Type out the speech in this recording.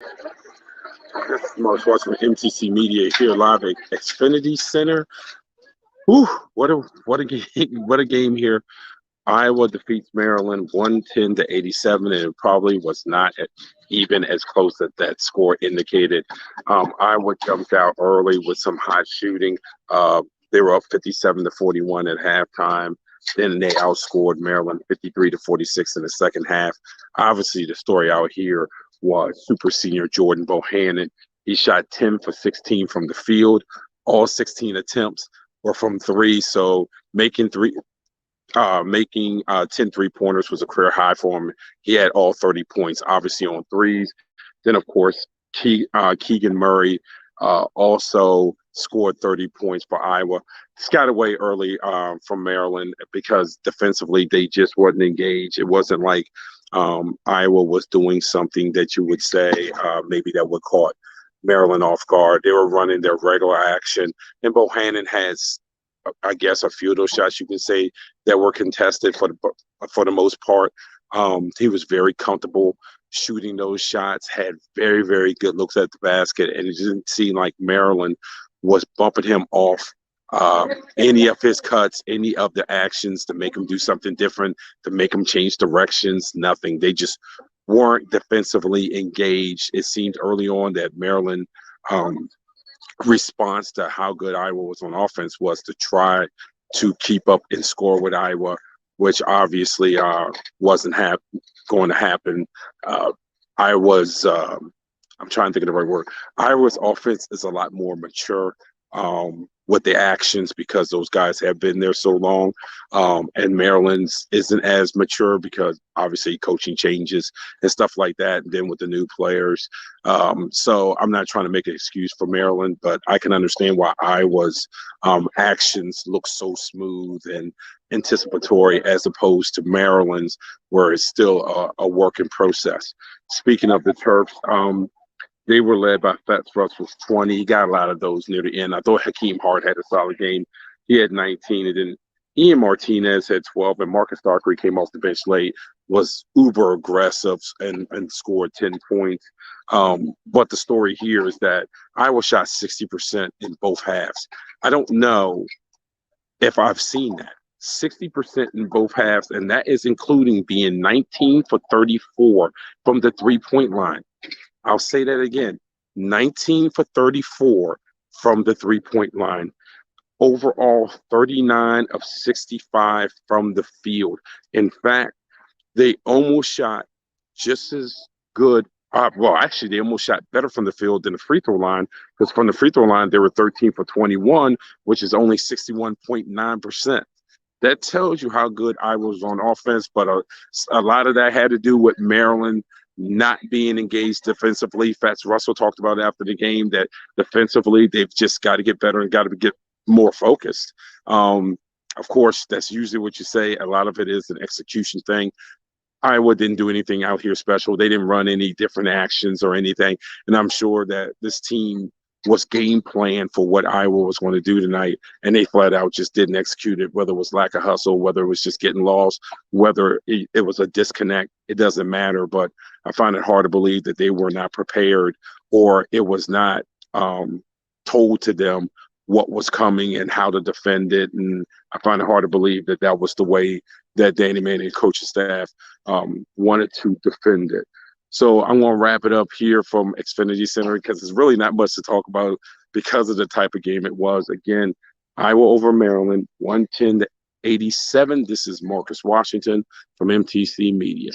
This is Mark Schwartz from MTC Media here live at Xfinity Center. Whew, what a game! What a game here. Iowa defeats Maryland 110-87, and it probably was not even as close as that score indicated. Iowa jumped out early with some hot shooting. They were up 57-41 at halftime. Then they outscored Maryland 53-46 in the second half. Obviously, the story out here was super senior Jordan Bohannon. He shot 10 for 16 from the field. All 16 attempts were from three, so making 10 3-pointers was a career high for him. He had all 30 points, obviously, on threes. Then, of course, Keegan Murray also scored 30 points for Iowa. Just got away early from Maryland because defensively they just wasn't engaged. It wasn't like Iowa was doing something that you would say maybe that would caught Maryland off guard. They were running their regular action, and Bohannon has, I guess, a few of those shots you can say that were contested for the most part. He was very comfortable shooting those shots, had very, very good looks at the basket, and it didn't seem like Maryland was bumping him off any of his cuts, any of the actions to make him do something different, to make him change directions, nothing. They just weren't defensively engaged. It seemed early on that Maryland response to how good Iowa was on offense was to try to keep up and score with Iowa, which obviously wasn't going to happen. Iowa's, I'm trying to think of the right word. Iowa's offense is a lot more mature with the actions because those guys have been there so long. And Maryland's isn't as mature because obviously coaching changes and stuff like that. And then with the new players. So I'm not trying to make an excuse for Maryland, but I can understand why Iowa's actions look so smooth and anticipatory as opposed to Maryland's, where it's still a work in process. Speaking of the Terps, they were led by Fats Russell's 20. He got a lot of those near the end. I thought Hakeem Hart had a solid game. He had 19. And then Ian Martinez had 12. And Marcus Darkery came off the bench late, was uber aggressive and scored 10 points. But the story here is that Iowa shot 60% in both halves. I don't know if I've seen that. 60% in both halves, and that is including being 19 for 34 from the three-point line. I'll say that again, 19 for 34 from the three-point line. Overall, 39 of 65 from the field. In fact, they almost shot just as good. Well, actually, they almost shot better from the field than the free throw line because from the free throw line, they were 13 for 21, which is only 61.9%. That tells you how good I was on offense, but a lot of that had to do with Maryland not being engaged defensively. Fats Russell talked about after the game that defensively they've just got to get better and got to get more focused. Of course, that's usually what you say. A lot of it is an execution thing. Iowa didn't do anything out here special. They didn't run any different actions or anything. And I'm sure that this team was game plan for what Iowa was going to do tonight, and they flat out just didn't execute it, whether it was lack of hustle, whether it was just getting lost, whether it was a disconnect. It doesn't matter, but I find it hard to believe that they were not prepared or it was not told to them what was coming and how to defend it. And I find it hard to believe that that was the way that Danny Manning and coaching staff wanted to defend it. So I'm going to wrap it up here from Xfinity Center because there's really not much to talk about because of the type of game it was. Again, Iowa over Maryland, 110-87. This is Marcus Washington from MTC Media.